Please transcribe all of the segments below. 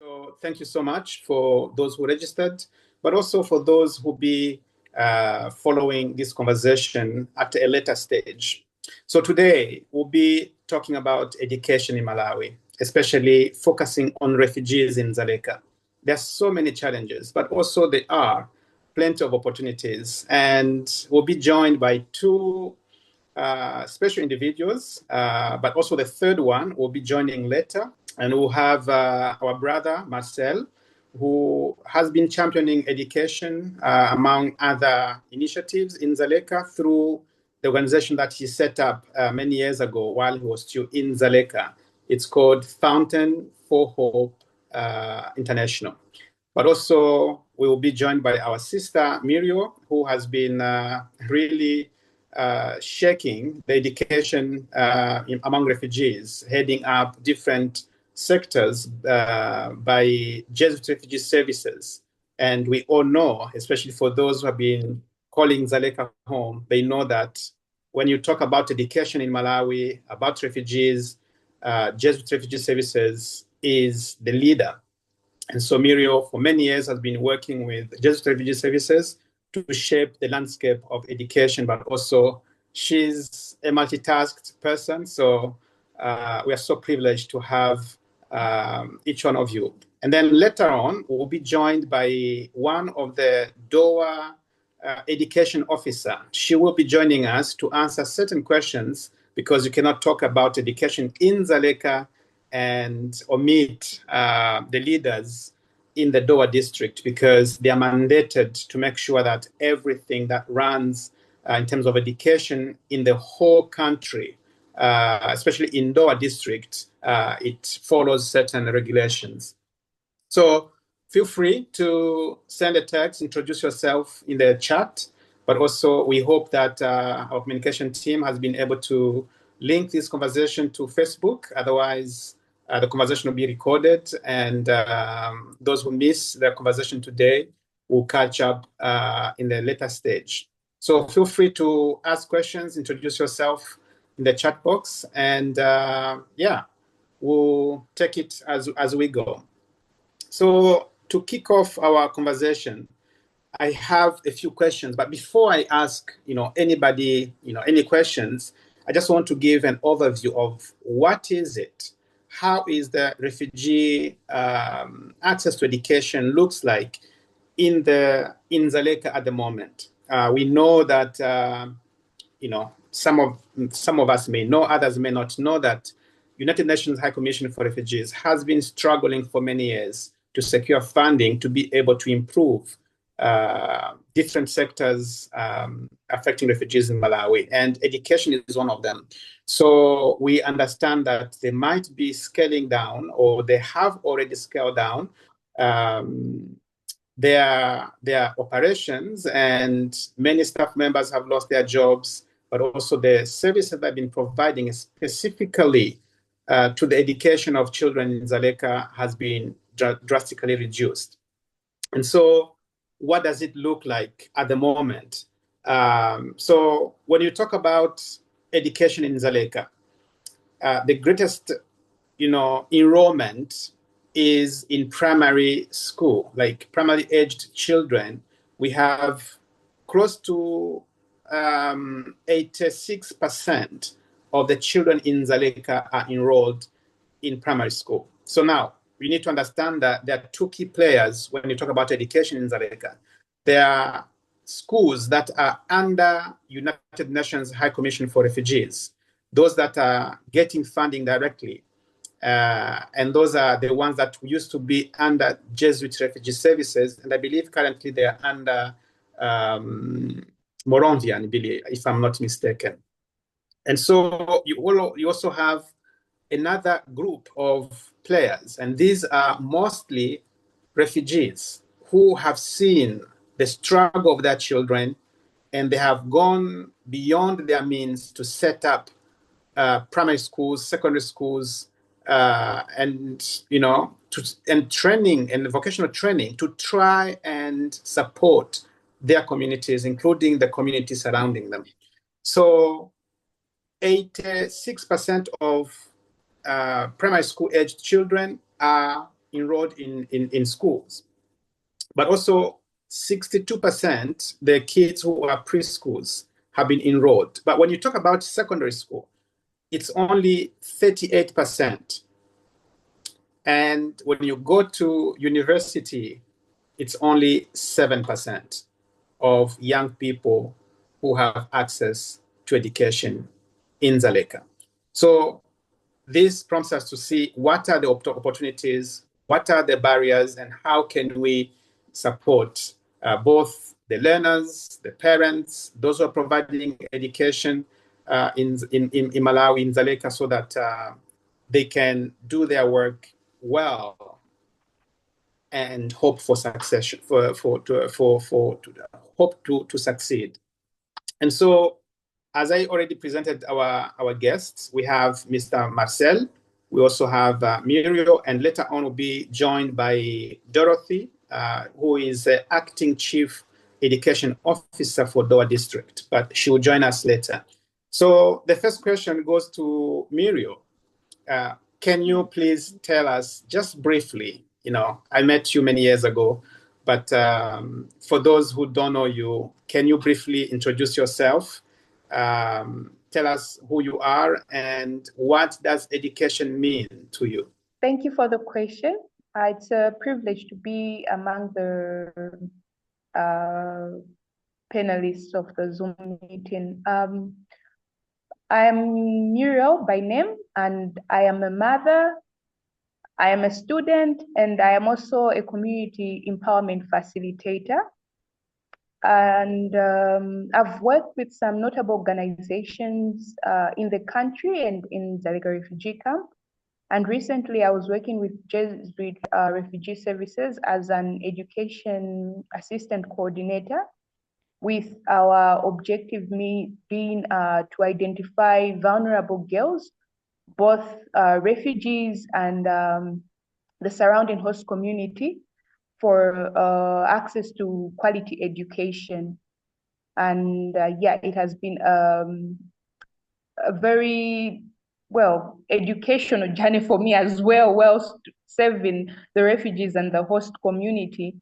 So thank you so much for those who registered, but also for those who be following this conversation at a later stage. So today we'll be talking about education in Malawi, especially focusing on refugees in Dzaleka. There are so many challenges, but also there are plenty of opportunities. And we'll be joined by two special individuals, but also the third one will be joining later. And we'll have our brother, Marcel, who has been championing education among other initiatives in Dzaleka through the organization that he set up many years ago while he was still in Dzaleka. It's called Fountain for Hope International. But also, we will be joined by our sister, Mirio, who has been really shaking the education among refugees, heading up different sectors by Jesuit Refugee Services. And we all know, especially for those who have been calling Dzaleka home, they know that when you talk about education in Malawi, about refugees, Jesuit Refugee Services is the leader. And so Mirio, for many years, has been working with Jesuit Refugee Services to shape the landscape of education, but also she's a multitasked person. So we are so privileged to have each one of you. And then later on, we'll be joined by one of the DOA education officer. She will be joining us to answer certain questions because you cannot talk about education in Dzaleka and omit the leaders in the DOA district because they are mandated to make sure that everything that runs in terms of education in the whole country, especially in DOA district, it follows certain regulations. So feel free to send a text, introduce yourself in the chat, but also we hope that our communication team has been able to link this conversation to Facebook. Otherwise, the conversation will be recorded, and those who miss the conversation today will catch up in the later stage. So feel free to ask questions, introduce yourself in the chat box, and yeah, we'll take it as we go. So to kick off our conversation, I have a few questions, but before I ask, anybody, any questions, I just want to give an overview of what is it, how is the refugee access to education looks like in Dzaleka at the moment. We know that, some of us may know, others may not know that United Nations High Commission for Refugees has been struggling for many years to secure funding to be able to improve different sectors affecting refugees in Malawi, and education is one of them. So we understand that they might be scaling down, or they have already scaled down their operations, and many staff members have lost their jobs, but also the services they've been providing specifically to the education of children in Dzaleka has been drastically reduced. And so what does it look like at the moment? So when you talk about education in Dzaleka, the greatest, enrollment is in primary school, like primary aged children. We have close to 86% of the children in Dzaleka are enrolled in primary school. So now we need to understand that there are two key players when you talk about education in Dzaleka. There are schools that are under United Nations High Commission for Refugees, those that are getting funding directly. And those are the ones that used to be under Jesuit Refugee Services. And I believe currently they are under Moronvian, if I'm not mistaken. And so you also have another group of players, and these are mostly refugees who have seen the struggle of their children, and they have gone beyond their means to set up primary schools, secondary schools, and training and vocational training to try and support their communities, including the community surrounding them. So 86% of primary school aged children are enrolled in schools, but also 62% the kids who are preschools have been enrolled. But when you talk about secondary school, it's only 38%. And when you go to university, it's only 7% of young people who have access to education in Dzaleka. So this prompts us to see what are the opportunities, what are the barriers, and how can we support both the learners, the parents, those who are providing education in Malawi, in Dzaleka, so that they can do their work well and hope for success, hope to succeed. And so, as I already presented our guests, we have Mr. Marcel, we also have Muriel, and later on we'll be joined by Dorothy, who is the acting chief education officer for Dowa district, but she will join us later. So the first question goes to Muriel. Can you please tell us just briefly, I met you many years ago, but for those who don't know you, can you briefly introduce yourself? Tell us who you are and what does education mean to you? Thank you for the question. It's a privilege to be among the panelists of the Zoom meeting. I am Muriel by name, and I am a mother, I am a student, and I am also a community empowerment facilitator. And I've worked with some notable organizations in the country and in Dzaleka Refugee Camp. And recently I was working with Jesuit Refugee Services as an education assistant coordinator, with our objective being to identify vulnerable girls, both refugees and the surrounding host community, for access to quality education. And yeah, it has been a very educational journey for me as well, serving the refugees and the host community.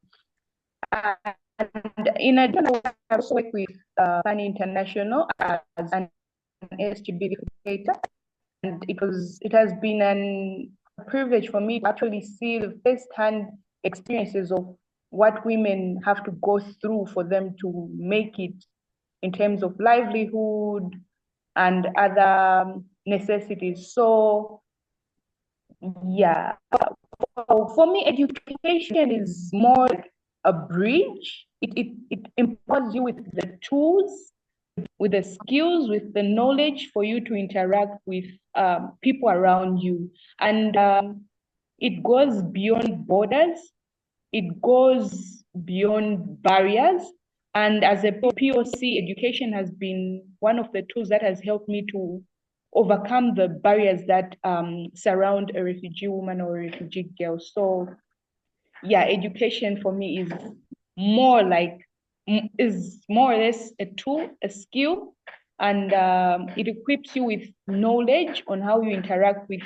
And in addition, I also work with Pan International as an SGB educator, and it has been a privilege for me to actually see the first-hand experiences of what women have to go through for them to make it in terms of livelihood and other necessities. So yeah, for me, education is more a bridge. It empowers you with the tools, with the skills, with the knowledge for you to interact with people around you. And it goes beyond borders. It goes beyond barriers. And as a POC, education has been one of the tools that has helped me to overcome the barriers that surround a refugee woman or a refugee girl. So yeah, education for me is more or less a tool, a skill, and it equips you with knowledge on how you interact with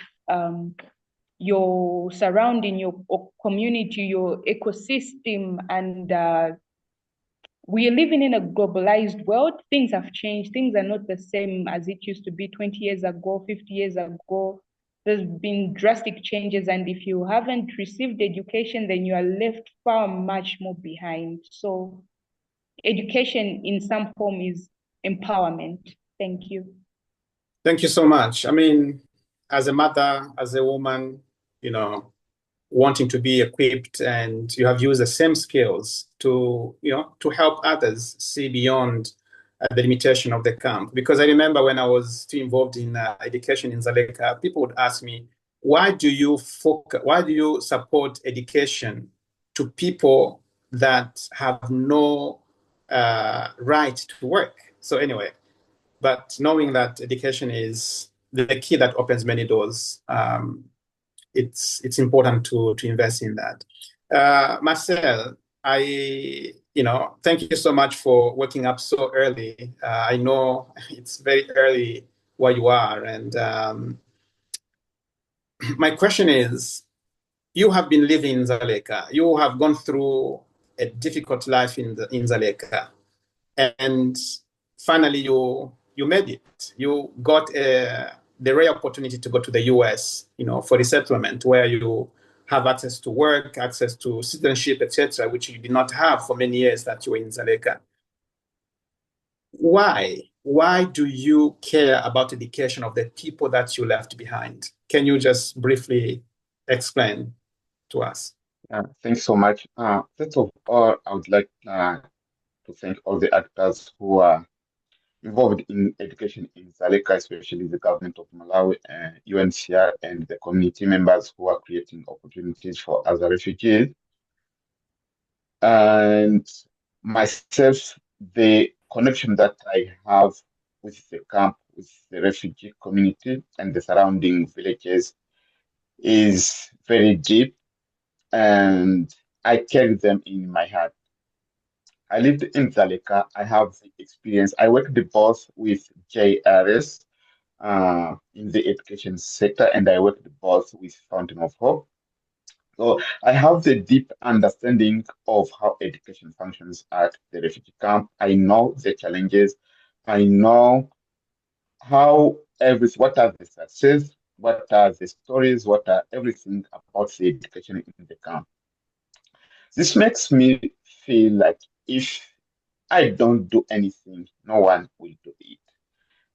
your surrounding, your community, your ecosystem. And we are living in a globalized world. Things have changed. Things are not the same as it used to be 20 years ago, 50 years ago. There's been drastic changes, and if you haven't received education, then you are left far much more behind. So education in some form is empowerment. Thank you. Thank you so much. I mean, as a mother, as a woman, wanting to be equipped, and you have used the same skills to help others see beyond the limitation of the camp. Because I remember when I was still involved in education in Dzaleka, people would ask me, why do you support education to people that have no right to work? So anyway, but knowing that education is the key that opens many doors, it's important to invest in that. Marcel, thank you so much for waking up so early. I know it's very early where you are, and my question is, you have been living in Dzaleka. You have gone through a difficult life in Dzaleka, and finally you made it. You got the rare opportunity to go to the US, for resettlement, where you have access to work, access to citizenship, etc., which you did not have for many years that you were in Dzaleka. Why? Why do you care about education of the people that you left behind? Can you just briefly explain to us? Thanks so much. First of all, I would like to thank all the actors who are involved in education in Dzaleka, especially the government of Malawi, UNCR, and the community members who are creating opportunities for other refugees. And myself, the connection that I have with the camp, with the refugee community and the surrounding villages is very deep, and I carry them in my heart. I lived in Dzaleka. I have the experience. I worked both with JRS in the education sector, and I worked both with Fountain of Hope. So I have the deep understanding of how education functions at the refugee camp. I know the challenges. I know what are the success, what are the stories, what are everything about the education in the camp. This makes me feel like if I don't do anything, no one will do it.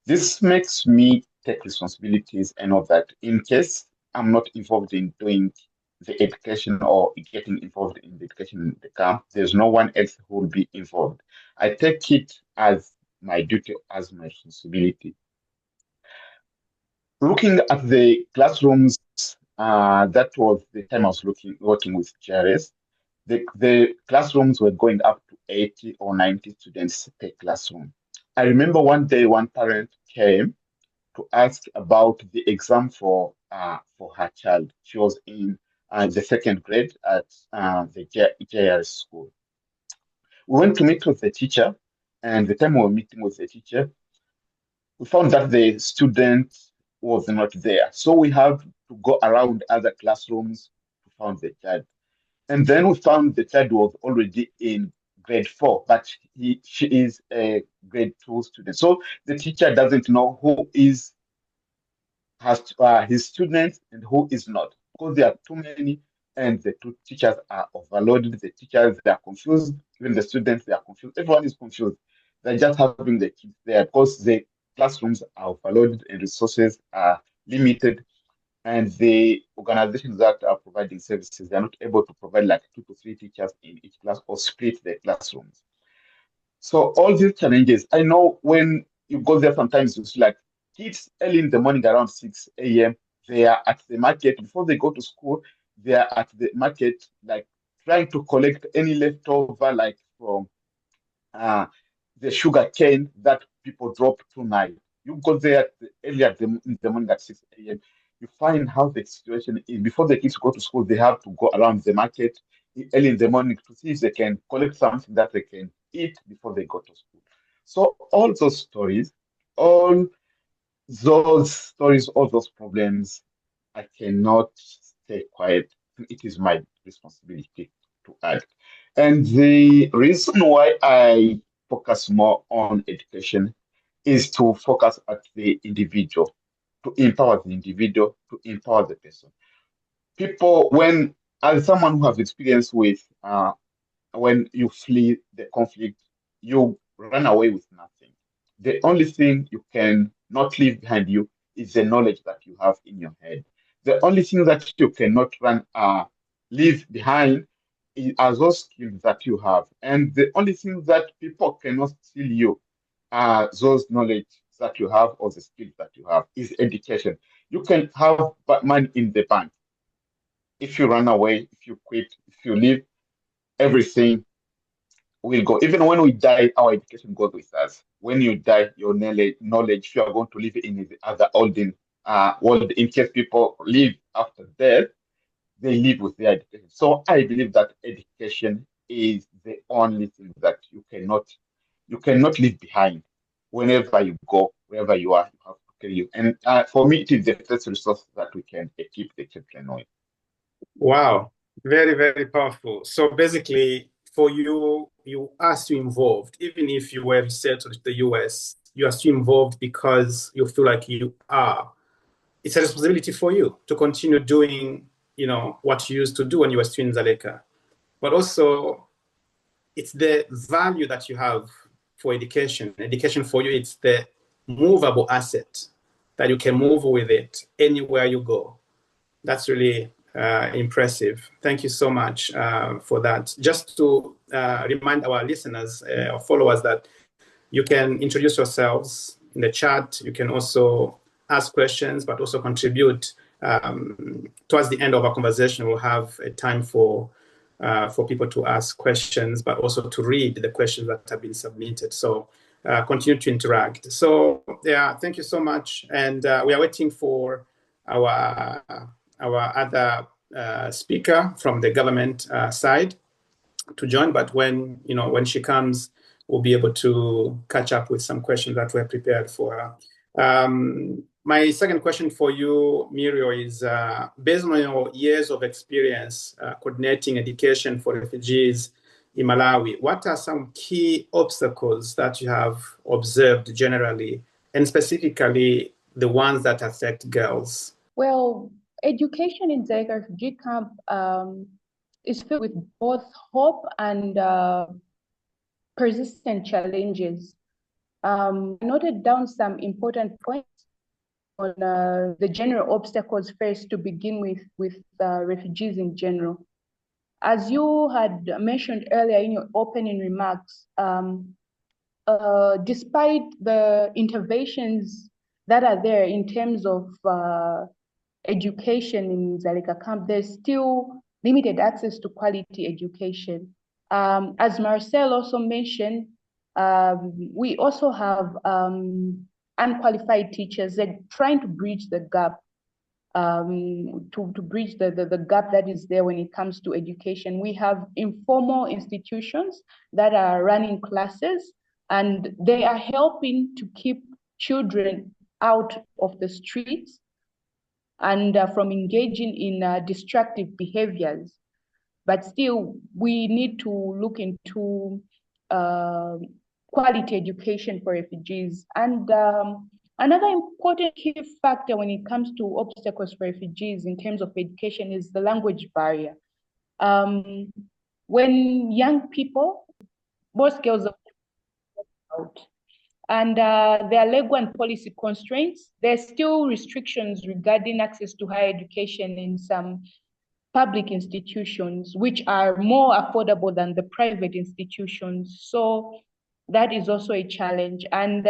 This makes me take responsibilities and all that. In case I'm not involved in doing the education or getting involved in the education in the camp, there's no one else who will be involved. I take it as my duty, as my responsibility. Looking at the classrooms, that was the time I was working with GRS. The classrooms were going up to 80 or 90 students per classroom. I remember one day one parent came to ask about the exam for her child. She was in the second grade at the JRS school. We went to meet with the teacher, and the time we were meeting with the teacher, we found that the student was not there. So we had to go around other classrooms to find the child. And then we found the child was already in grade 4, but she is a grade 2 student. So the teacher doesn't know who is his students and who is not, because there are too many, and the two teachers are overloaded. The teachers, they are confused. Even the students, they are confused. Everyone is confused. They're just having the kids there because the classrooms are overloaded and resources are limited, and the organizations that are providing services, they're not able to provide like 2 to 3 teachers in each class or split the classrooms. So all these challenges, I know when you go there, sometimes you see like kids early in the morning around 6 a.m., they are at the market before they go to school. They are at the market, like trying to collect any leftover, like from uh, the sugar cane that people drop tonight. You go there early in the morning at 6 a.m. You find how the situation is. Before the kids go to school, they have to go around the market early in the morning to see if they can collect something that they can eat before they go to school. So all those stories, all those problems, I cannot stay quiet. It is my responsibility to act. And the reason why I focus more on education is to focus at the individual, to empower the individual, to empower the person. People, as someone who has experience with when you flee the conflict, you run away with nothing. The only thing you can not leave behind you is the knowledge that you have in your head. The only thing that you cannot leave behind are those skills that you have. And the only thing that people cannot steal you are those knowledge that you have or the skills that you have is education. You can have money in the bank. If you run away, if you quit, if you leave, everything will go. Even when we die, our education goes with us. When you die, your knowledge, you are going to live in the other olden world. In case people live after death, they live with their education. So I believe that education is the only thing that you cannot leave behind. Whenever you go, wherever you are, you have to carry you. And for me, it is the first resource that we can equip the children with. Wow, very, very powerful. So basically, for you, you are still involved, even if you were resettled to the US, you are still involved because you feel like you are. It's a responsibility for you to continue doing, what you used to do when you were still in Dzaleka. But also, it's the value that you have for education. Education for you, it's the movable asset that you can move with it anywhere you go. That's really impressive. Thank you so much for that. Just to remind our listeners or followers that you can introduce yourselves in the chat. You can also ask questions, but also contribute. Towards the end of our conversation, we'll have a time for people to ask questions, but also to read the questions that have been submitted. So continue to interact. So yeah, thank you so much. And we are waiting for our other speaker from the government side to join. But when she comes, we'll be able to catch up with some questions that were prepared for her. My second question for you, Mirio, is based on your years of experience coordinating education for refugees in Malawi, what are some key obstacles that you have observed generally, and specifically the ones that affect girls? Well, education in Dzaleka Refugee Camp is filled with both hope and persistent challenges. I noted down some important points on the general obstacles faced to begin with refugees in general. As you had mentioned earlier in your opening remarks, despite the interventions that are there in terms of education in Dzaleka Camp, there's still limited access to quality education. As Marcel also mentioned, we also have unqualified teachers that trying to bridge the gap, to bridge the gap that is there when it comes to education. We have informal institutions that are running classes, and they are helping to keep children out of the streets and from engaging in destructive behaviors. But still, we need to look into quality education for refugees. And another important key factor when it comes to obstacles for refugees in terms of education is the language barrier. When young people, most girls are out, and there are legal and policy constraints, there are still restrictions regarding access to higher education in some public institutions, which are more affordable than the private institutions. So that is also a challenge. And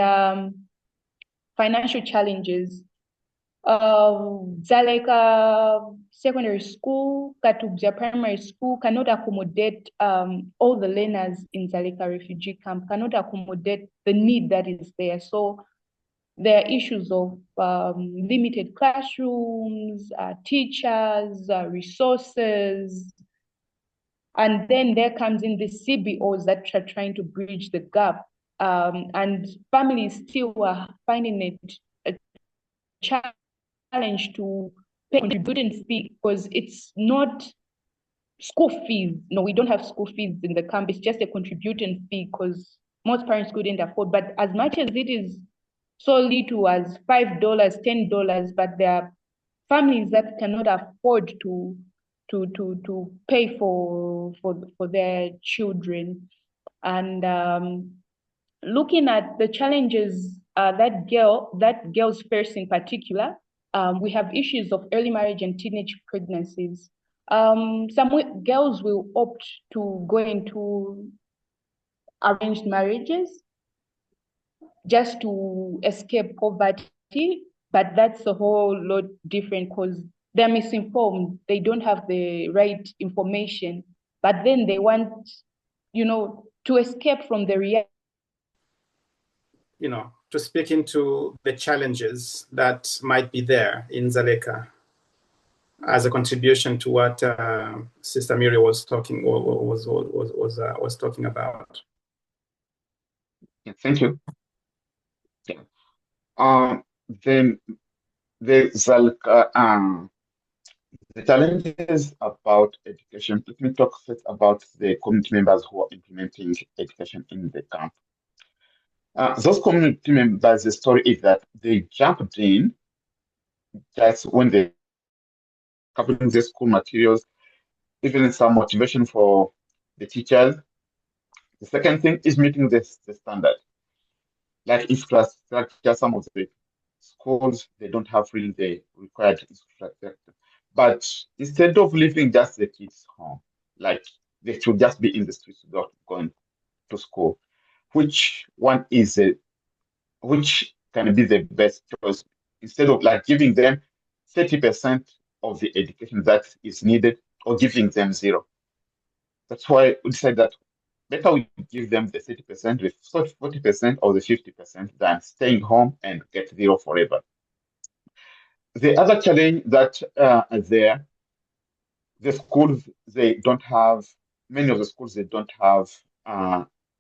financial challenges. Dzaleka Secondary School, Katubja Primary School cannot accommodate all the learners in Dzaleka Refugee Camp, cannot accommodate the need that is there. So there are issues of limited classrooms, teachers, resources. And then there comes in the CBOs that are trying to bridge the gap. And families still are finding it a challenge to pay contributing fee because it's not school fees. No, we don't have school fees in the camp. It's just a contributing fee because most parents couldn't afford. But as much as it is so little as $5, $10, but there are families that cannot afford to pay for their children. And looking at the challenges that girls face in particular, we have issues of early marriage and teenage pregnancies. Some girls will opt to go into arranged marriages just to escape poverty, but that's a whole lot different because they're misinformed. They don't have the right information, but then they want, to escape from the reality. To speak into the challenges that might be there in Dzaleka as a contribution to what Sister Miri was talking was talking about. Yeah, thank you. Yeah. Then the The challenges about education. Let me talk first about the community members who are implementing education in the camp. Those community members, the story is that they jumped in just when they covering the school materials, even some motivation for the teachers. The second thing is meeting the standard. Like infrastructure, some of the schools, they don't have really the required infrastructure. But instead of leaving just the kids home, like they should just be in the streets without going to school. Which one is which can be the best choice? Instead of like giving them 30% of the education that is needed or giving them zero. That's why we decided that better we give them the 30%, the 40% or the 50% than staying home and get zero forever. The other challenge that there, the schools, they don't have, many of the schools, they don't have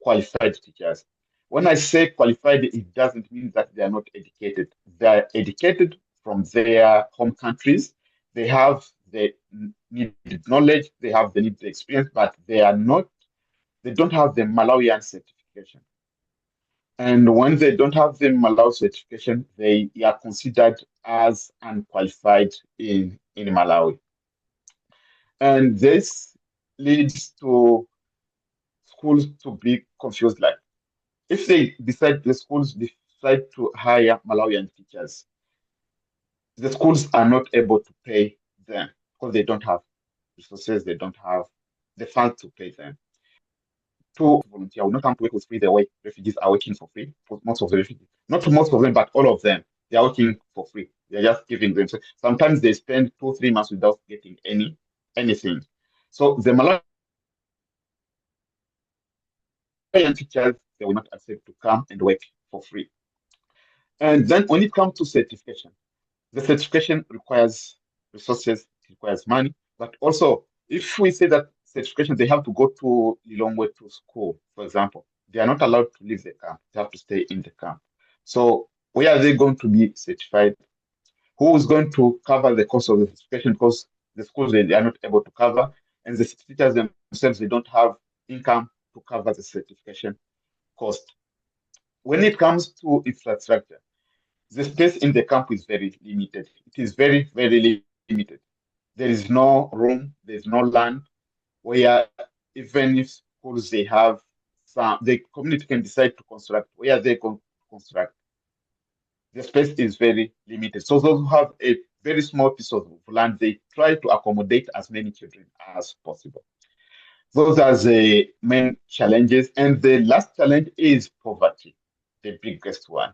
qualified teachers. When I say qualified, it doesn't mean that they are not educated. They are educated from their home countries. They have the needed knowledge, they have the needed experience, but they don't have the Malawian certification. And when they don't have the Malawi certification, they are considered as unqualified in Malawi. And this leads to schools to be confused. Like if the schools decide to hire Malawian teachers, the schools are not able to pay them because they don't have resources, they don't have the funds to pay them. To volunteer will not come to work with free the way refugees are working for free. For most of the refugees, not most of them, but all of them, they are working for free. They're just giving them. So sometimes they spend 2-3 months without getting anything. So the Malawian teachers, they will not accept to come and work for free. And then when it comes to certification, the certification requires resources, it requires money, but also if we say that certification, they have to go to Lilongwe to school, for example, they are not allowed to leave the camp. They have to stay in the camp. So where are they going to be certified? Who is going to cover the cost of the certification? Because the schools, they are not able to cover, and the teachers themselves, they don't have income to cover the certification cost. When it comes to infrastructure, the space in the camp is very limited. It is very, very limited. There is no room, there's no land where even if schools they have some, the community can decide to construct where they can construct. The space is very limited. So those who have a very small piece of land, they try to accommodate as many children as possible. Those are the main challenges. And the last challenge is poverty, the biggest one.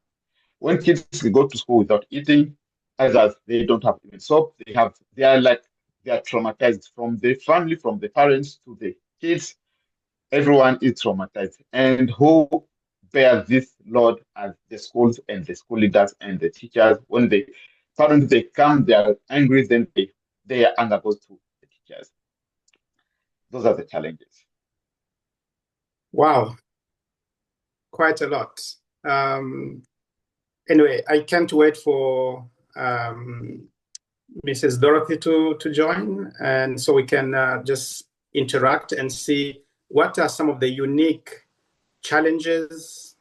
When kids go to school without eating, either they don't have even soap, they are traumatized from the family, from the parents to the kids. Everyone is traumatized. And who bears this load as the schools and the school leaders and the teachers? When the parents they come, they are angry, then their anger goes to the teachers. Those are the challenges. Wow, quite a lot. Anyway, I can't wait for Mrs. Dorothy to join, and so we can just interact and see what are some of the unique challenges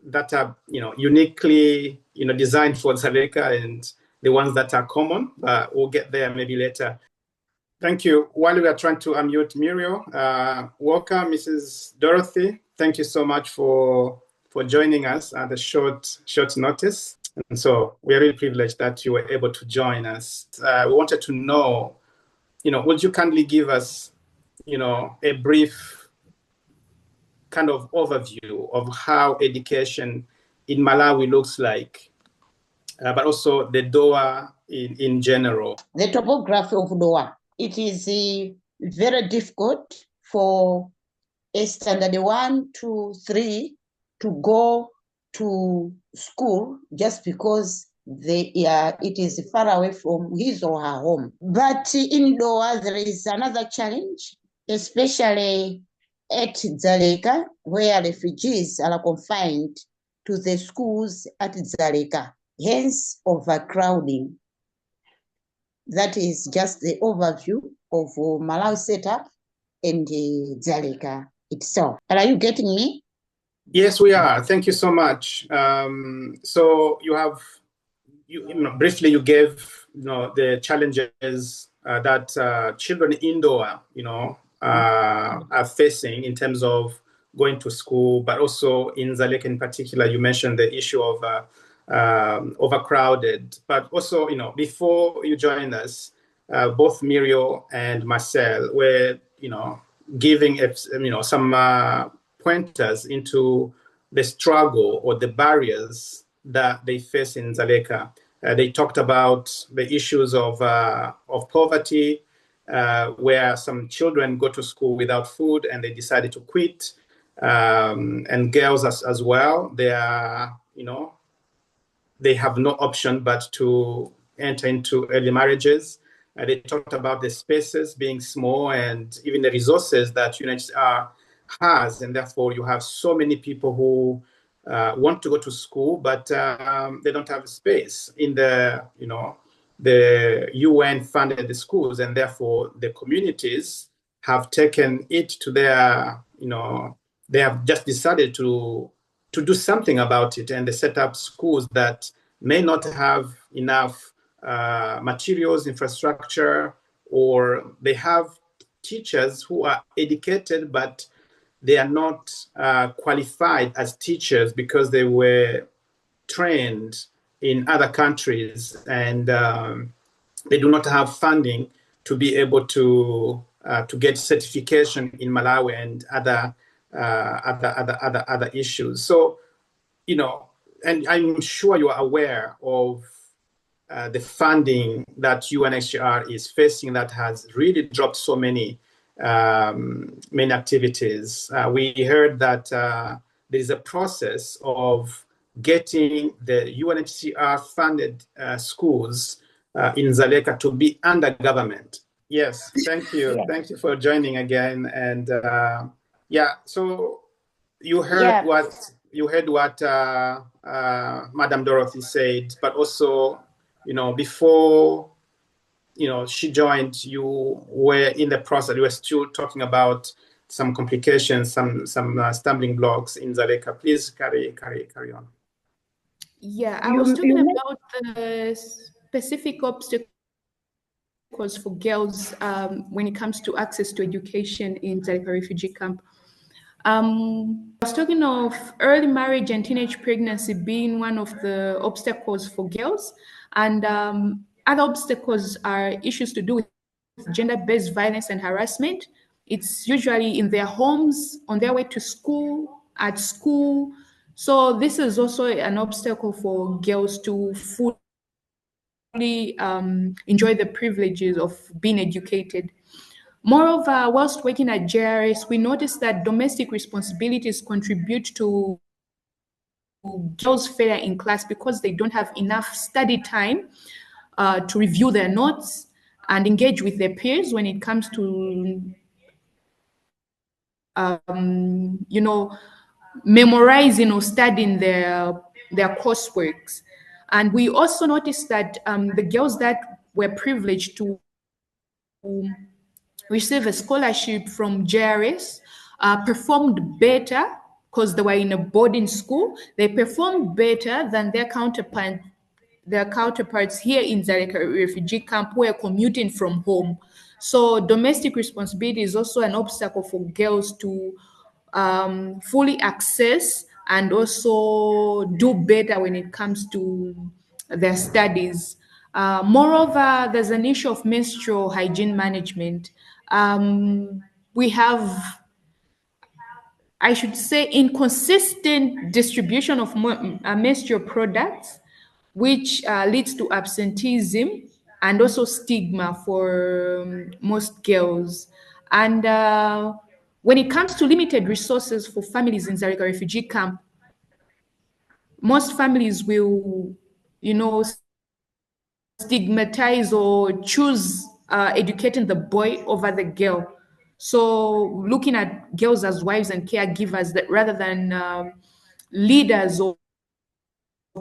that are uniquely designed for Dzaleka and the ones that are common. We'll get there maybe later. Thank you. While we are trying to unmute Muriel, welcome, Mrs. Dorothy. Thank you so much for joining us at a short notice. And so we are really privileged that you were able to join us. We wanted to know, would you kindly give us, a brief kind of overview of how education in Malawi looks like, but also the DOA in general? The topography of DOA. It is very difficult for a standard 1, 2, 3 to go to school just because it is far away from his or her home. But in DOA, there is another challenge, especially at Dzaleka, where refugees are confined to the schools at Dzaleka, hence overcrowding. that is just the overview of Malawi setup and Dzaleka itself. Are you getting me? Yes, we are. Thank you so much. So you have, briefly you gave, the challenges that children indoor, are facing in terms of going to school, but also in Dzaleka in particular, you mentioned the issue of overcrowded. But also, before you joined us, both Muriel and Marcel were, giving, some pointers into the struggle or the barriers that they face in Dzaleka. They talked about the issues of poverty, where some children go to school without food and they decided to quit. And girls as well, they are, they have no option but to enter into early marriages. They talked about the spaces being small and even the resources that UNHCR has, and therefore you have so many people who want to go to school, but they don't have space in the UN funded schools, and therefore the communities have taken it to their, they have just decided to do something about it, and they set up schools that may not have enough materials, infrastructure, or they have teachers who are educated, but they are not qualified as teachers because they were trained in other countries, and they do not have funding to be able to get certification in Malawi and other issues. So, and I'm sure you are aware of the funding that UNHCR is facing that has really dropped so many activities. We heard that there is a process of getting the UNHCR funded schools in Dzaleka to be under government. Yes, thank you. Yeah. Thank you for joining again. And so you heard what Madam Dorothy said, but also, before she joined, you were in the process. You were still talking about some complications, some stumbling blocks in Dzaleka. Please carry on. Yeah, I was talking about the specific obstacles for girls when it comes to access to education in Dzaleka refugee camp. I was talking of early marriage and teenage pregnancy being one of the obstacles for girls, and other obstacles are issues to do with gender-based violence and harassment. It's usually in their homes, on their way to school, at school. So this is also an obstacle for girls to fully enjoy the privileges of being educated. Moreover, whilst working at JRS, we noticed that domestic responsibilities contribute to girls' failure in class because they don't have enough study time to review their notes and engage with their peers when it comes to, memorizing or studying their courseworks. And we also noticed that the girls that were privileged to receive a scholarship from JRS performed better because they were in a boarding school. They performed better than their counterparts here in Dzaleka refugee camp who are commuting from home. So domestic responsibility is also an obstacle for girls to fully access and also do better when it comes to their studies. Moreover, there's an issue of menstrual hygiene management. We have, I should say, inconsistent distribution of menstrual products, which leads to absenteeism and also stigma for most girls. And when it comes to limited resources for families in Dzaleka refugee camp, most families will, stigmatize or choose educating the boy over the girl. So looking at girls as wives and caregivers that rather than leaders or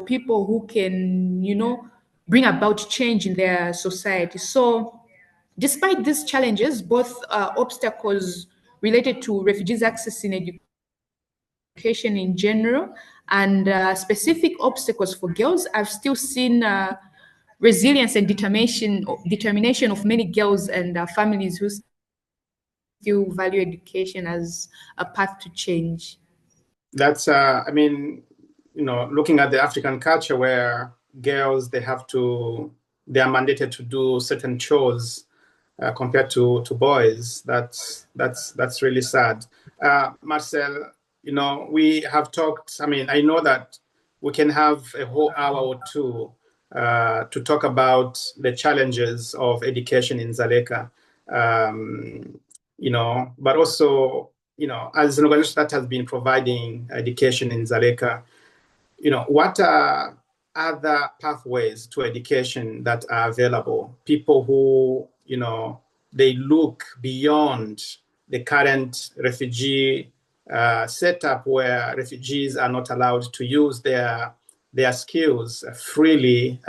people who can, bring about change in their society. So despite these challenges, both obstacles related to refugees accessing education in general and specific obstacles for girls, I've still seen resilience and determination of many girls and families who still value education as a path to change. That's, I mean, looking at the African culture where girls, they are mandated to do certain chores compared to boys. That's really sad. Marcel, we have talked. I mean, I know that we can have a whole hour or two to talk about the challenges of education in Dzaleka. But also, as an organization that has been providing education in Dzaleka, what are other pathways to education that are available? People who, they look beyond the current refugee setup where refugees are not allowed to use their skills freely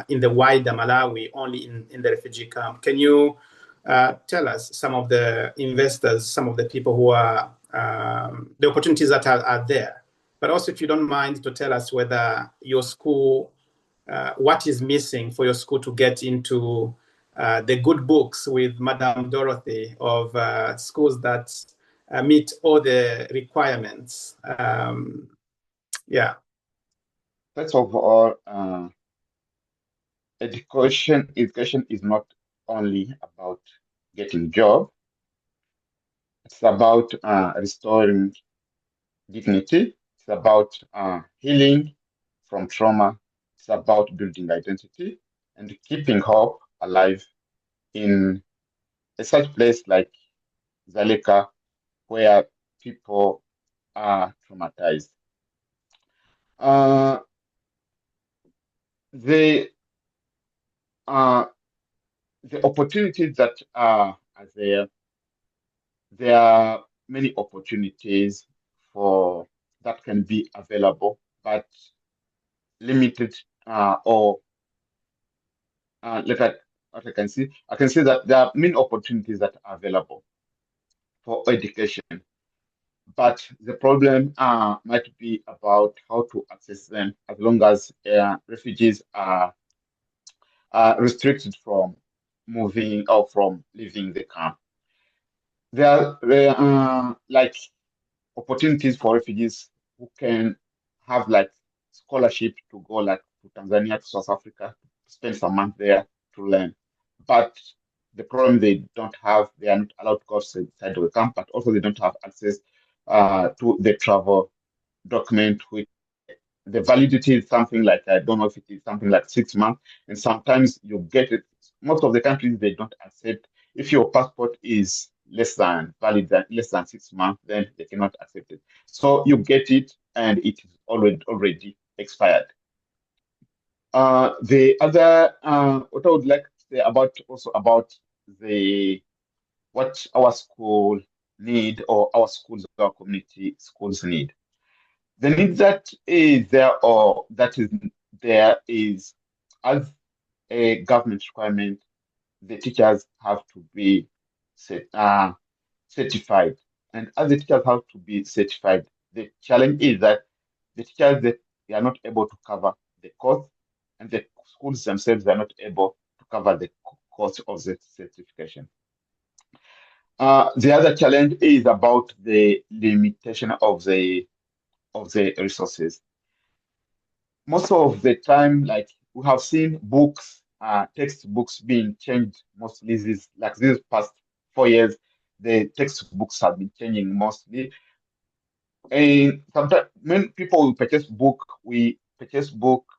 in the wider Malawi, only in the refugee camp. Can you tell us some of the investors, some of the people who are, the opportunities that are there? But also, if you don't mind, to tell us whether your school, what is missing for your school to get into the good books with Madame Dorothy of schools that meet all the requirements. Yeah. First of all, education is not only about getting job. It's about restoring dignity. It's about healing from trauma. It's about building identity and keeping hope alive in such place like Dzaleka, where people are traumatized. The opportunities that are there are many opportunities for that can be available, but limited or look at what I can see. I can see that there are many opportunities that are available for education, but the problem might be about how to access them as long as refugees are restricted from moving or from leaving the camp. There are like opportunities for refugees who can have like scholarship to go like to Tanzania, to South Africa, spend some month there to learn. But the problem they are not allowed to go outside of the camp, but also they don't have access to the travel document, which the validity is something like, I don't know if it is something like 6 months, and sometimes you get it. Most of the countries, they don't accept. If your passport is less than 6 months, then they cannot accept it. So you get it, and it is already expired. The other, what I would like to say about what our school need, or our schools, our community schools need. The need that is there, or that is there, is as a government requirement, the teachers have to be certified. And as the teachers have to be certified, the challenge is that the teachers, they are not able to cover the cost, and the schools themselves are not able to cover the cost of the certification. The other challenge is about the limitation of the resources. Most of the time, like we have seen books, textbooks being changed mostly these past 4 years. The textbooks have been changing mostly. And sometimes when people will purchase book, we purchase books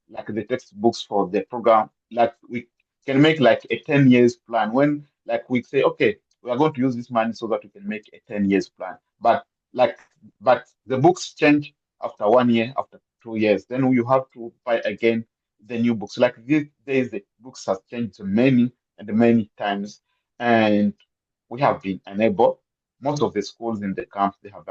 like the textbooks for the program. Like we can make like a 10 years plan. When like we say, okay, we are going to use this money so that we can make a 10 years plan. But the books change after 1 year, after 2 years. Then you have to buy again the new books. Like these days, the books have changed many and many times, and we have been unable. Most of the schools in the camp, they have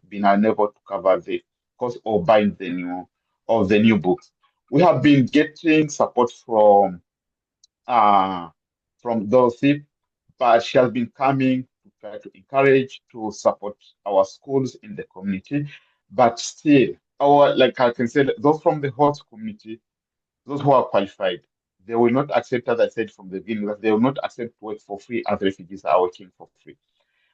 been unable to cover the cost of buying the new books. We have been getting support from Dorothy, but she has been coming to try to encourage to support our schools in the community. But still, like I can say, those from the host community, those who are qualified, they will not accept, as I said from the beginning, that they will not accept work for free as refugees are working for free.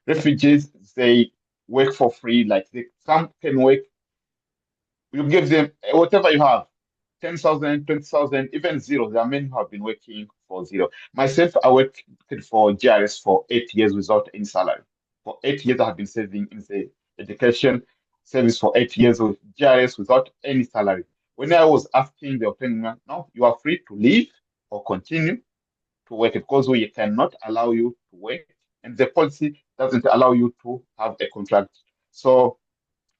Refugees, they work for free, like some can work, you give them whatever you have, 10,000, 20,000, even zero. There are many who have been working for zero. Myself, I worked for GRS for 8 years without any salary. For 8 years, I have been serving in the education service for 8 years with GRS without any salary. When I was asking, they were telling me, no, you are free to leave or continue to work because we cannot allow you to work, and the policy doesn't allow you to have a contract. So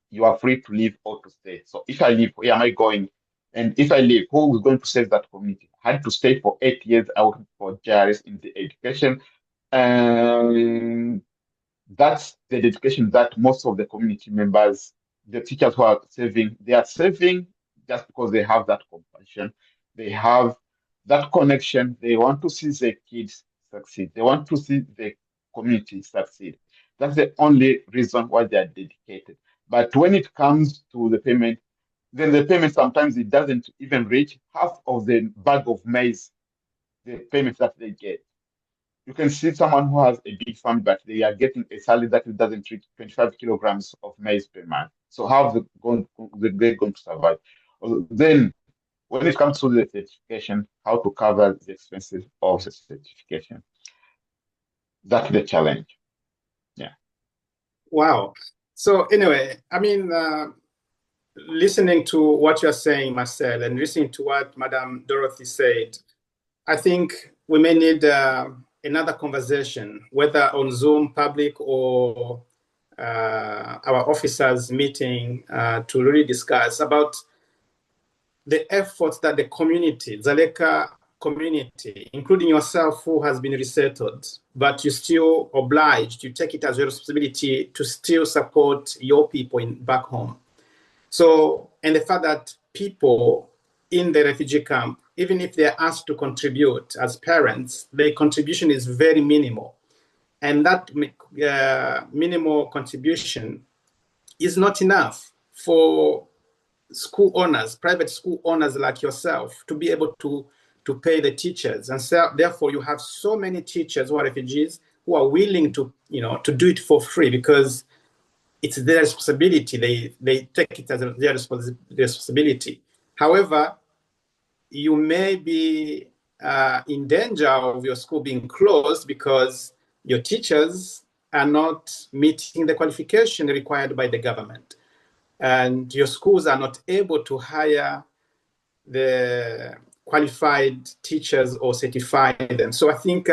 you are free to leave or to stay. So if I leave, where am I going? And if I leave, who is going to save that community? I had to stay for 8 years. I worked for GRS in the education. And that's the dedication that most of the community members, the teachers who are serving, they are serving just because they have that compassion. They have that connection. They want to see their kids succeed. They want to see the community succeed. That's the only reason why they are dedicated. But when it comes to the payment, then the payment sometimes it doesn't even reach half of the bag of maize, the payment that they get. You can see someone who has a big farm, but they are getting a salary that doesn't reach 25 kilograms of maize per month. So how they're going to survive? Then, when it comes to the certification, how to cover the expenses of the certification? That's the challenge. Yeah. Wow. So anyway, I mean, listening to what you're saying, Marcel, and listening to what Madame Dorothy said, I think we may need another conversation, whether on Zoom, public, or our officers meeting to really discuss about the efforts that the community, Dzaleka community, including yourself who has been resettled, but you're still obliged, you take it as your responsibility to still support your people back home. So, and the fact that people in the refugee camp, even if they're asked to contribute as parents, their contribution is very minimal. And that minimal contribution is not enough for school owners, private school owners like yourself, to be able to pay the teachers. And so, therefore, you have so many teachers who are refugees who are willing to, to do it for free because it's their responsibility. They take it as their responsibility. However, you may be in danger of your school being closed because your teachers are not meeting the qualification required by the government. And your schools are not able to hire the qualified teachers or certify them. So I think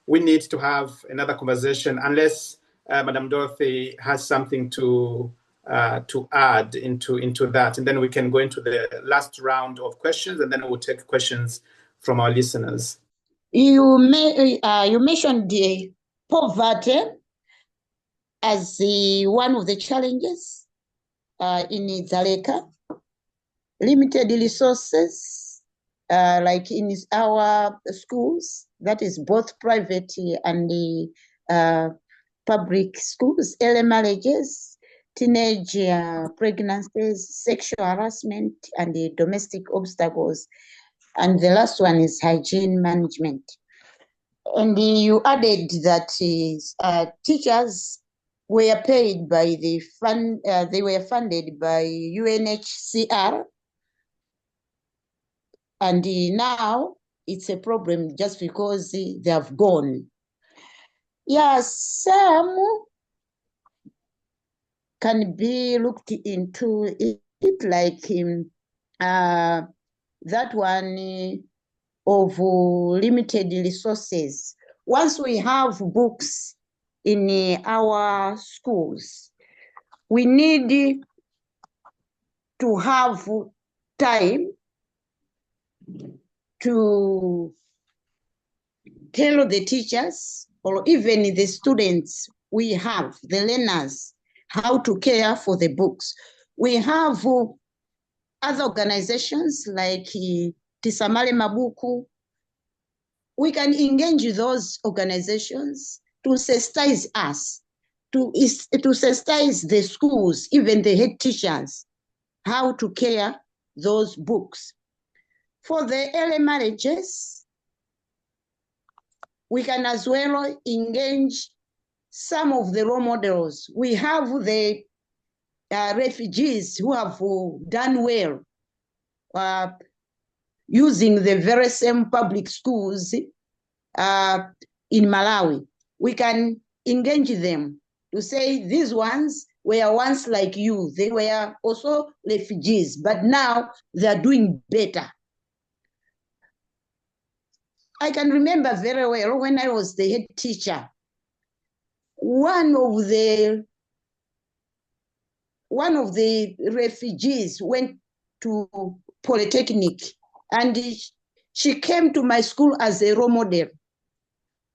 we need to have another conversation, unless Madame Dorothy has something to add into that, and then we can go into the last round of questions, and then we'll take questions from our listeners. You mentioned the poverty as one of the challenges in Dzaleka. Limited resources, like in our schools, that is both private and the public schools, early marriages, teenage pregnancies, sexual harassment, and the domestic obstacles. And the last one is hygiene management. And you added that teachers were paid by the fund, they were funded by UNHCR. And now it's a problem just because they have gone. Yeah, some can be looked into it, like that one of limited resources. Once we have books in our schools, we need to have time to tell the teachers or even the students we have, the learners, how to care for the books. We have other organizations like Tisamale Mabuku, we can engage those organizations to sensitize us, to sensitize the schools, even the head teachers, how to care those books. For the early marriages, we can as well engage some of the role models. We have the refugees who have done well using the very same public schools in Malawi. We can engage them to say these ones were once like you. They were also refugees, but now they're doing better. I can remember very well when I was the head teacher, one of the refugees went to Polytechnic, and she came to my school as a role model,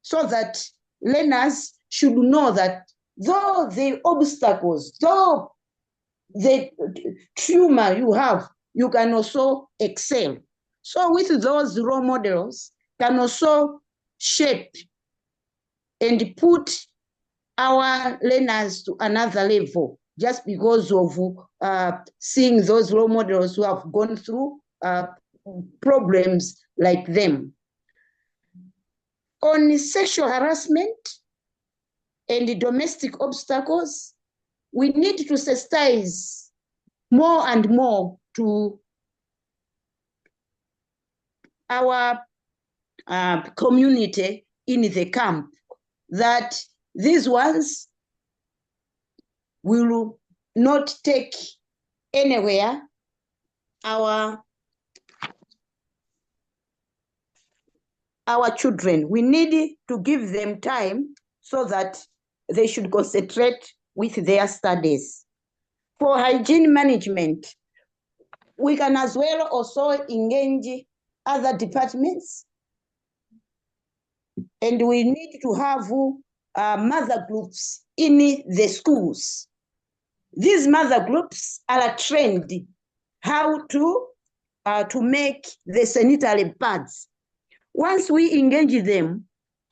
so that learners should know that though the obstacles, though the tumor you have, you can also excel. So with those role models, can also shape and put our learners to another level, just because of seeing those role models who have gone through problems like them. On sexual harassment and domestic obstacles, we need to sensitize more and more to our community in the camp, that these ones will not take anywhere our children. We need to give them time so that they should concentrate with their studies. For hygiene management, we can as well also engage other departments, and we need to have mother groups in the schools. These mother groups are trained how to make the sanitary pads. Once we engage them,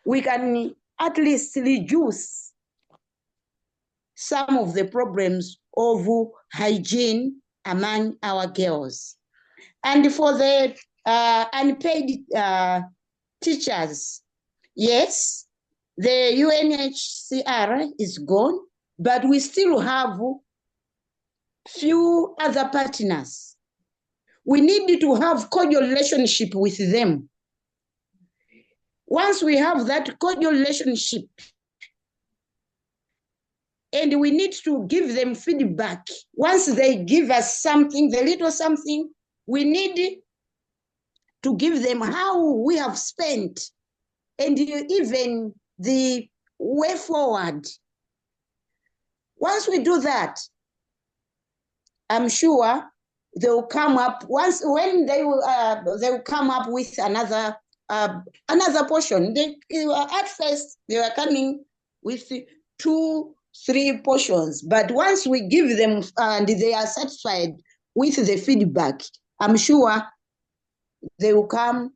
we can at least reduce some of the problems of hygiene among our girls. And for the unpaid teachers, yes, the UNHCR is gone, but we still have few other partners. We need to have cordial relationship with them. Once we have that cordial relationship, and we need to give them feedback. Once they give us something, the little something, we need to give them how we have spent, and even the way forward. Once we do that, I'm sure they will come up. When they will come up with another portion. At first they were coming with 2-3 portions, but once we give them and they are satisfied with the feedback, I'm sure they will come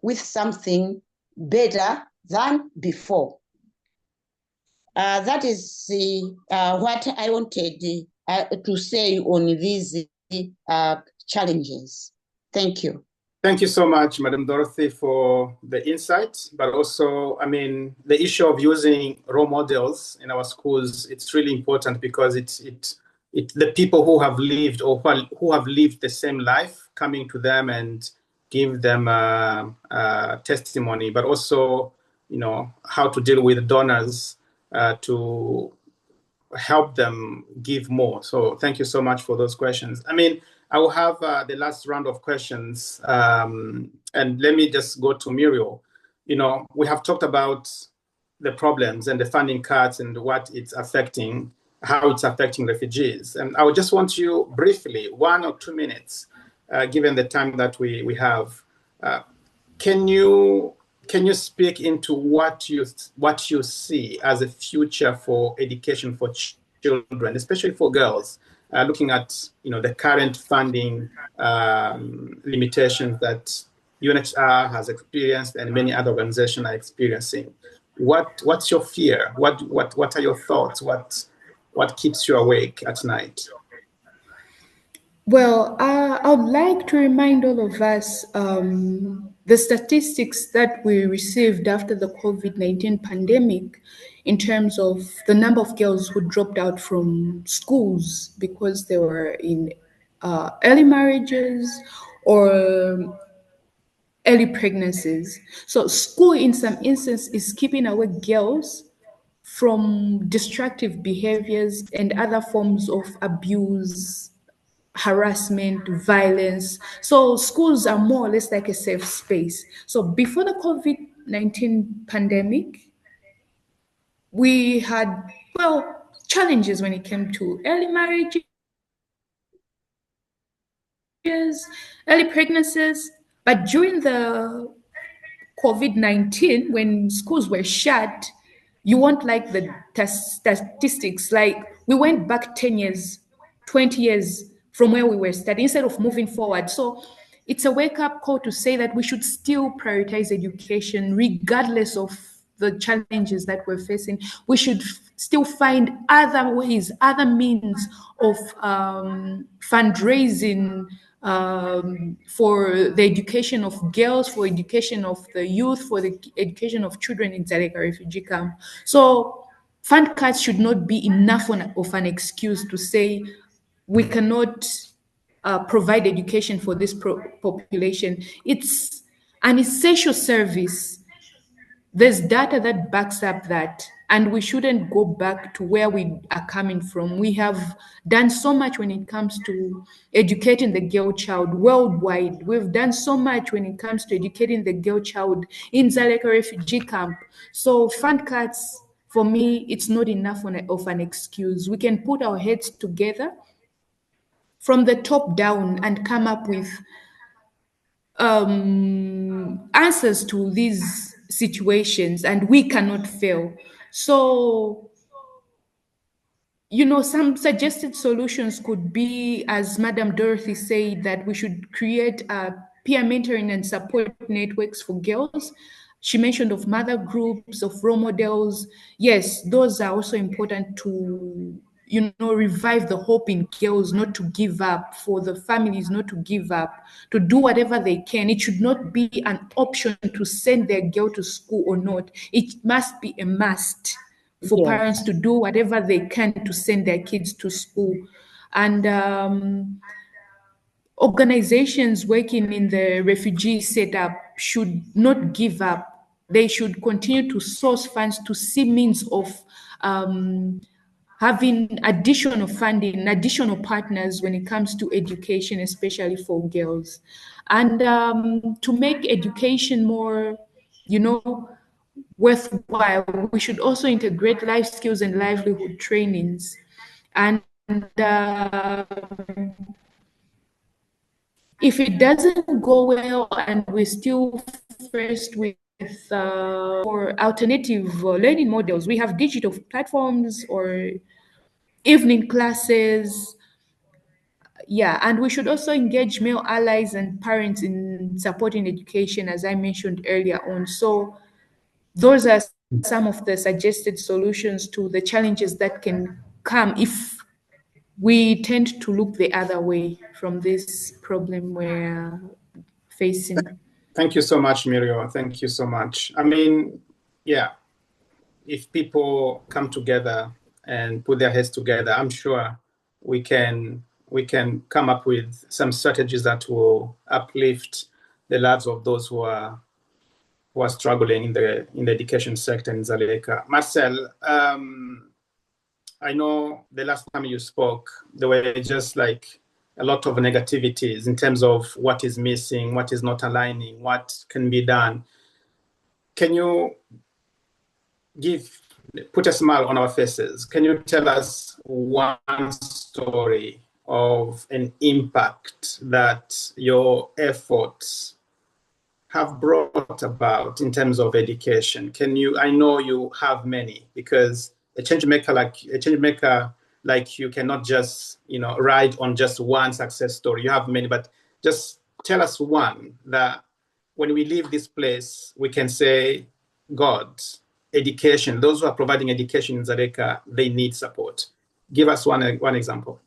with something better than before. That is what I wanted to say on these challenges. Thank you. Thank you so much, Madam Dorothy, for the insights, but also, I mean, the issue of using role models in our schools, it's really important because it's the people who have lived or who have lived the same life coming to them and give them testimony, but also, you know, how to deal with donors to help them give more. So thank you so much for those questions. I mean, I will have the last round of questions, and let me just go to Muriel. You know, we have talked about the problems and the funding cuts and what it's affecting, how it's affecting refugees. And I would just want you briefly, 1 or 2 minutes, given the time that we have, can you speak into what you see as a future for education for children, especially for girls? looking at the current funding limitations that UNHCR has experienced and many other organizations are experiencing. What's your fear? What are your thoughts? What keeps you awake at night? Well, I would like to remind all of us the statistics that we received after the COVID-19 pandemic in terms of the number of girls who dropped out from schools because they were in early marriages or early pregnancies. So school in some instances is keeping away girls from destructive behaviors and other forms of abuse, harassment, violence. So schools are more or less like a safe space. So before the COVID-19 pandemic, we had, well, challenges when it came to early marriages, early pregnancies. But during the COVID-19, when schools were shut, you won't like the statistics. Like we went back 10 years, 20 years from where we were studying instead of moving forward. So it's a wake up call to say that we should still prioritize education regardless of the challenges that we're facing. We should still find other ways, other means of fundraising for the education of girls, for education of the youth, for the education of children in Dzaleka Refugee Camp. So fund cuts should not be enough of an excuse to say we cannot provide education for this population. It's an essential service. There's data that backs up that, and we shouldn't go back to where we are coming from. We have done so much when it comes to educating the girl child worldwide. We've done so much when it comes to educating the girl child in Dzaleka Refugee Camp. So fund cuts, for me, it's not enough of an excuse. We can put our heads together from the top down and come up with answers to these situations, and we cannot fail. So, some suggested solutions could be, as Madam Dorothy said, that we should create peer mentoring and support networks for girls. She mentioned of mother groups, of role models. Yes, those are also important to revive the hope in girls, not to give up, for the families not to give up, to do whatever they can. It should not be an option to send their girl to school or not. It must be a must for Yes. parents to do whatever they can to send their kids to school. And organizations working in the refugee setup should not give up. They should continue to source funds to see means of having additional funding, additional partners when it comes to education, especially for girls. And to make education more, worthwhile, we should also integrate life skills and livelihood trainings. And if it doesn't go well and we're still faced with or alternative learning models, we have digital platforms or evening classes. Yeah, and we should also engage male allies and parents in supporting education, as I mentioned earlier on. So those are some of the suggested solutions to the challenges that can come if we tend to look the other way from this problem we're facing. Thank you so much, Muriel. Thank you so much. I mean, yeah, if people come together and put their heads together, I'm sure we can come up with some strategies that will uplift the lives of those who are struggling in the education sector in Dzaleka. Marcel, I know the last time you spoke, there were just like a lot of negativities in terms of what is missing, what is not aligning, what can be done. Can you put a smile on our faces? Can you tell us one story of an impact that your efforts have brought about in terms of education? I know you have many, because a change maker like you cannot just, ride on just one success story. You have many, but just tell us one that when we leave this place, we can say, God, education, those who are providing education in Dzaleka, they need support. Give us one example.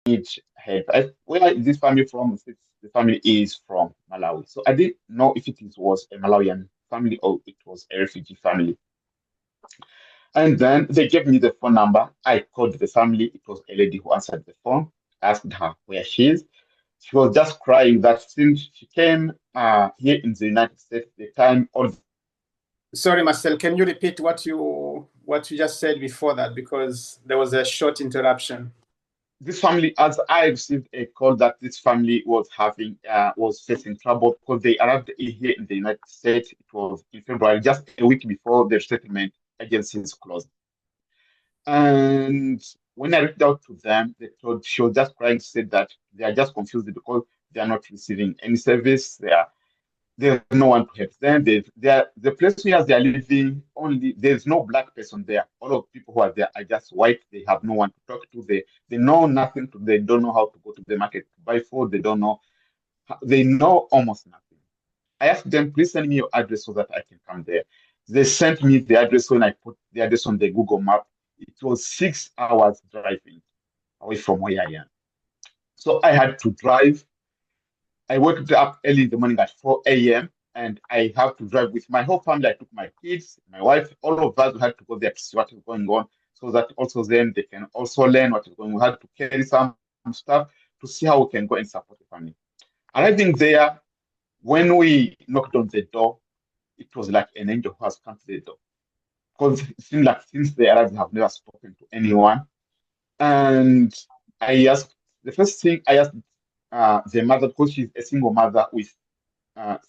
Need help. Where is this family from? The family is from Malawi. So I didn't know if was a Malawian family or it was a refugee family. And then they gave me the phone number. I called the family. It was a lady who answered the phone. I asked her where she is. She was just crying that since she came here in the United States, the time all. Sorry, Marcel, can you repeat what you just said before that? Because there was a short interruption. This family, as I received a call that this family was facing trouble because they arrived here in the United States. It was in February, just a week before the resettlement agencies closed. And when I reached out to them, she was just crying, said that they are just confused because they are not receiving any service. There's no one to help them. The place where they are living, there's no black person there. All of the people who are there are just white. They have no one to talk to. They know nothing. They don't know how to go to the market to buy food. They know almost nothing. I asked them, please send me your address so that I can come there. They sent me the address. When I put the address on the Google map, it was 6 hours driving away from where I am. So I had to drive. I woke up early in the morning at 4 a.m. and I have to drive with my whole family. I took my kids, my wife, all of us had to go there to see what is going on so that also then they can also learn what is going on. We had to carry some stuff to see how we can go and support the family. Arriving there, when we knocked on the door, it was like an angel who has come to the door. Because it seemed like since they arrived, they have never spoken to anyone. And the first thing I asked the mother, because she's a single mother with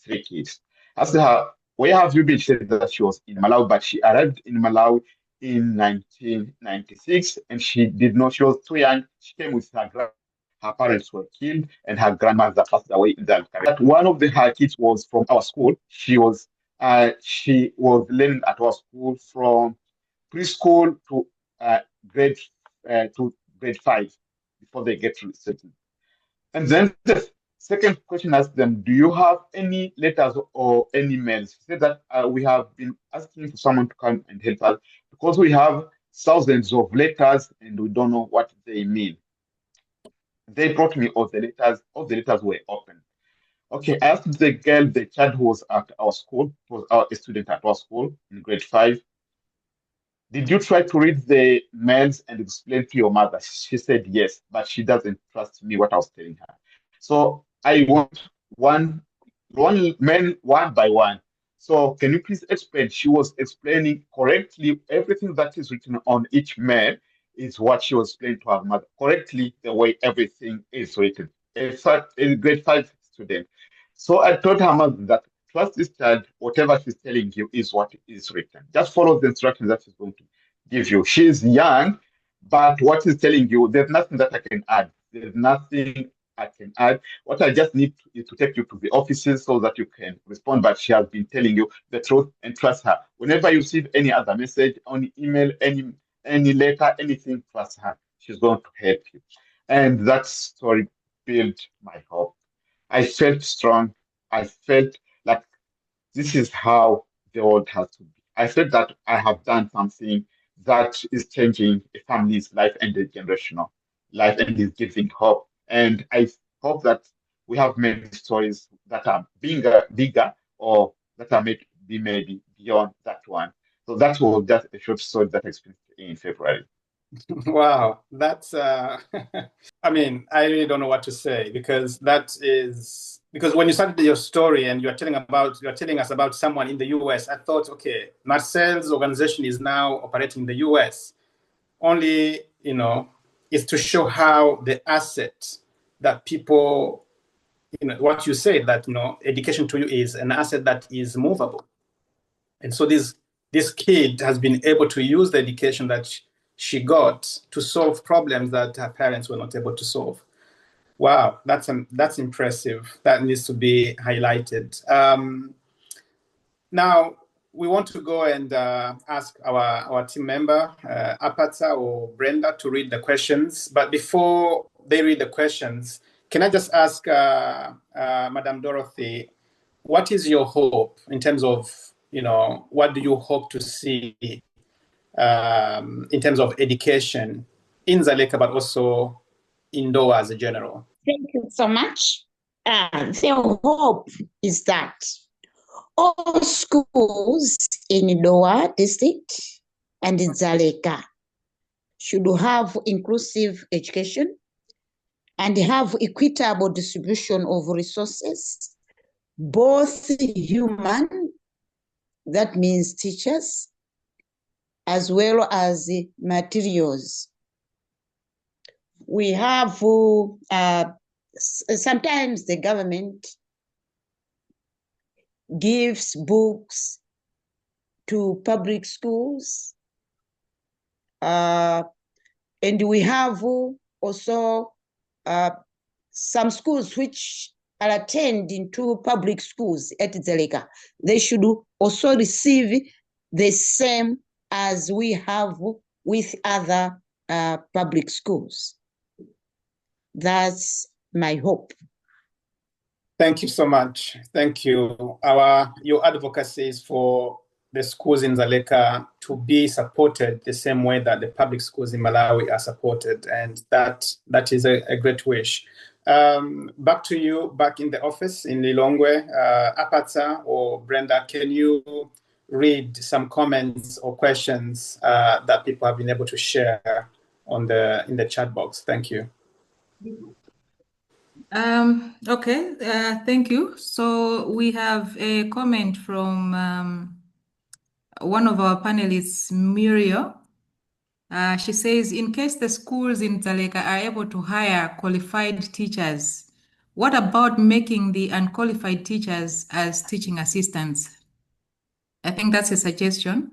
3 kids. I asked her, where have you been? She said that she was in Malawi, but she arrived in Malawi in 1996, and she was too young. She came with her parents were killed, and her grandmother passed away in that. But one of her kids was from our school. She was learning at our school from preschool to grade 5 before they get to settled. And then the second question asked them, do you have any letters or any mails? She said that we have been asking for someone to come and help us because we have thousands of letters and we don't know what they mean. They brought me all the letters. All the letters were open. Okay, I asked the child who was at our school, a student at our school in grade 5, did you try to read the mails and explain to your mother? She said yes, but she doesn't trust me what I was telling her. So I want one mail one by one. So can you please explain? She was explaining correctly everything that is written on each mail is what she was explaining to her mother correctly the way everything is written. A grade 5 student. So I told her mother that trust this child, whatever she's telling you is what is written. Just follow the instructions that she's going to give you. She is young, but what she's telling you, there's nothing that I can add. There's nothing I can add. What I just need is to take you to the offices so that you can respond. But she has been telling you the truth and trust her. Whenever you receive any other message, any email, any letter, anything, trust her. She's going to help you. And that story built my hope. I felt strong. I felt like this is how the world has to be. I felt that I have done something that is changing a family's life and the generational life and is giving hope. And I hope that we have many stories that are bigger or that are made beyond that one. So that was just a short story that I experienced in February. Wow, that's I mean, I really don't know what to say because when you started your story and you're telling us about someone in the US, I thought, okay, Marcel's organization is now operating in the US. Only, is to show how the asset that people, what you say that, education to you is an asset that is movable. And so this kid has been able to use the education that she got to solve problems that her parents were not able to solve. Wow, that's impressive. That needs to be highlighted. Now, we want to go and ask our team member, Apata or Brenda, to read the questions. But before they read the questions, can I just ask Madam Dorothy, what is your hope in terms of, what do you hope to see in terms of education in Dzaleka, but also in Doha as a general? Thank you so much. The hope is that all schools in Doha district and in Dzaleka should have inclusive education and have equitable distribution of resources, both human, that means teachers, as well as materials. We have, sometimes the government gives books to public schools, and we have also some schools which are attended into public schools at Dzaleka. They should also receive the same as we have with other public schools. That's my hope. Thank you so much. Thank you. Your advocacy is for the schools in Dzaleka to be supported the same way that the public schools in Malawi are supported, and that is a great wish. Back to you, back in the office in Lilongwe. Apata or Brenda, can you read some comments or questions that people have been able to share in the chat box? Thank you. Okay, thank you. So we have a comment from one of our panelists, Muriel. She says, in case the schools in Dzaleka are able to hire qualified teachers, what about making the unqualified teachers as teaching assistants? I think that's a suggestion.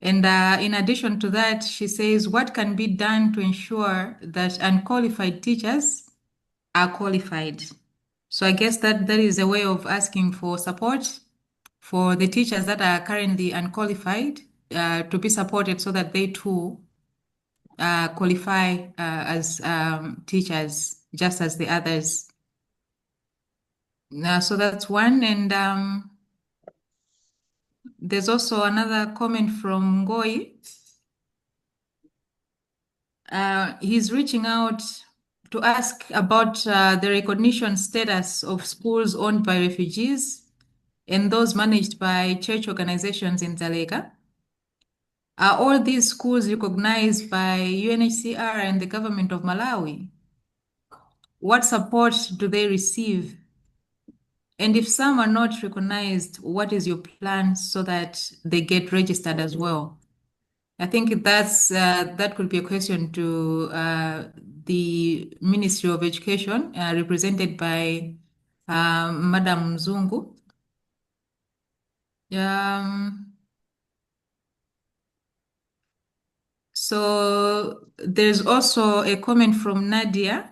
And in addition to that, she says, what can be done to ensure that unqualified teachers are qualified? So I guess that is a way of asking for support for the teachers that are currently unqualified to be supported so that they too qualify as teachers just as the others. So that's one. And there's also another comment from Ngoi. He's reaching out to ask about the recognition status of schools owned by refugees and those managed by church organizations in Dzaleka. Are all these schools recognized by UNHCR and the government of Malawi? What support do they receive? And if some are not recognized, what is your plan so that they get registered as well? I think that could be a question to the Ministry of Education, represented by Madam Zungu. So there's also a comment from Nadia.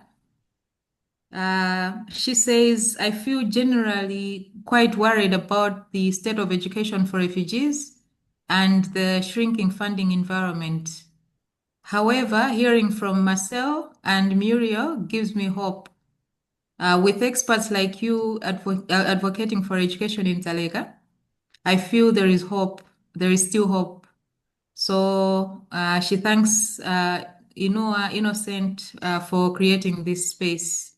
She says, I feel generally quite worried about the state of education for refugees and the shrinking funding environment. However, hearing from Marcel and Muriel gives me hope. With experts like you advocating for education in Dzaleka, I feel there is hope. There is still hope. So she thanks Inua Innocent for creating this space.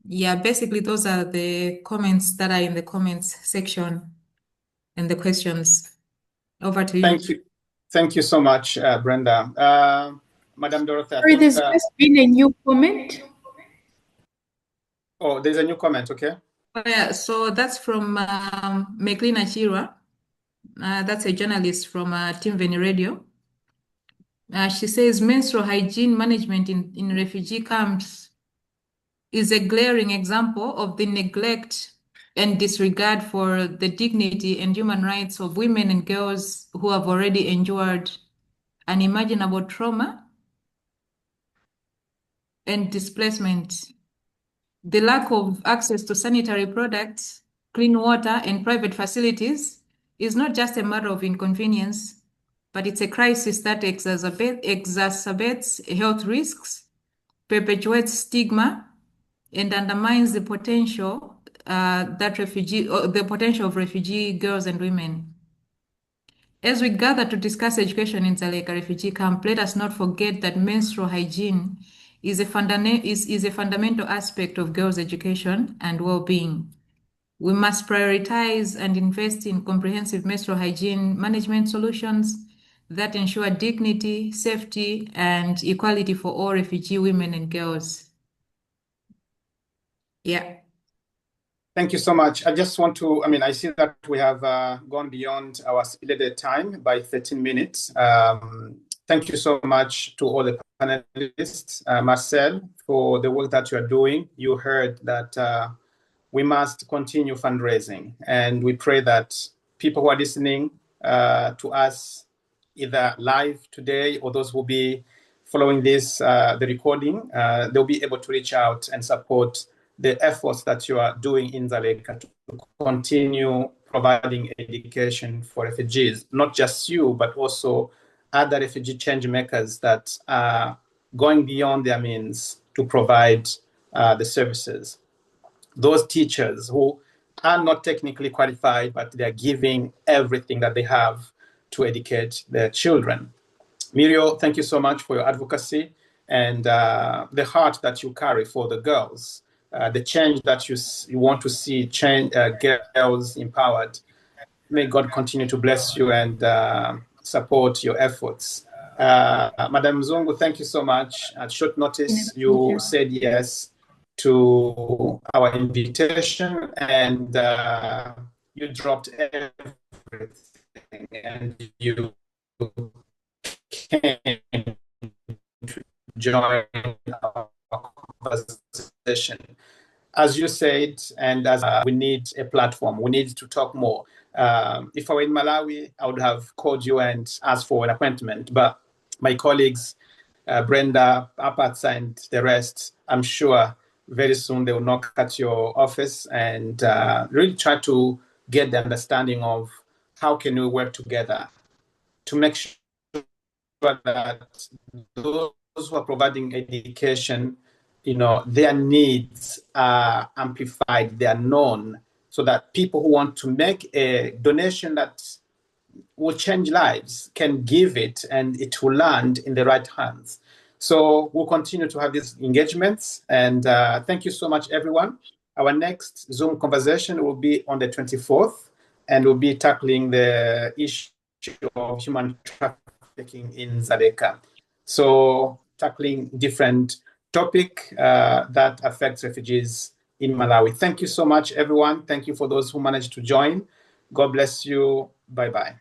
Yeah, basically those are the comments that are in the comments section and the questions. Over to you. Thank you. Thank you so much, Brenda. Madam Dorothy. Sorry, there's just been a new comment. Oh, there's a new comment, okay. Yeah, so that's from Meklina Chirwa. That's a journalist from Team Veni Radio. She says menstrual hygiene management in refugee camps is a glaring example of the neglect and disregard for the dignity and human rights of women and girls who have already endured unimaginable trauma and displacement. The lack of access to sanitary products, clean water, and private facilities is not just a matter of inconvenience, but it's a crisis that exacerbates health risks, perpetuates stigma, and undermines the potential the potential of refugee girls and women. As we gather to discuss education in Dzaleka Refugee Camp, let us not forget that menstrual hygiene is a fundamental aspect of girls' education and well-being. We must prioritize and invest in comprehensive menstrual hygiene management solutions that ensure dignity, safety, and equality for all refugee women and girls. Yeah. Thank you so much. I just want to, I see that we have gone beyond our stipulated time by 13 minutes. Thank you so much to all the panelists. Marcel, for the work that you are doing. You heard that we must continue fundraising, and we pray that people who are listening to us either live today or those who will be following this, the recording, they'll be able to reach out and support the efforts that you are doing in Dzaleka to continue providing education for refugees, not just you, but also other refugee change makers that are going beyond their means to provide the services. Those teachers who are not technically qualified, but they are giving everything that they have to educate their children. Muriel, thank you so much for your advocacy and the heart that you carry for the girls, the change that you want to see girls empowered. May God continue to bless you and support your efforts. Madam Zungu, thank you so much. At short notice, you said yes to our invitation and you dropped everything and you came to join our conversation. As you said, and as we need a platform, we need to talk more. If I were in Malawi, I would have called you and asked for an appointment. But my colleagues, Brenda, Apatsa, and the rest, I'm sure very soon they will knock at your office and really try to get the understanding of how can we work together to make sure that those who are providing education, their needs are amplified, they are known, so that people who want to make a donation that will change lives can give it and it will land in the right hands. So we'll continue to have these engagements, and thank you so much, everyone. Our next Zoom conversation will be on the 24th, and we'll be tackling the issue of human trafficking in Dzaleka. So tackling different topic that affects refugees in Malawi. Thank you so much, everyone. Thank you for those who managed to join. God bless you. Bye-bye.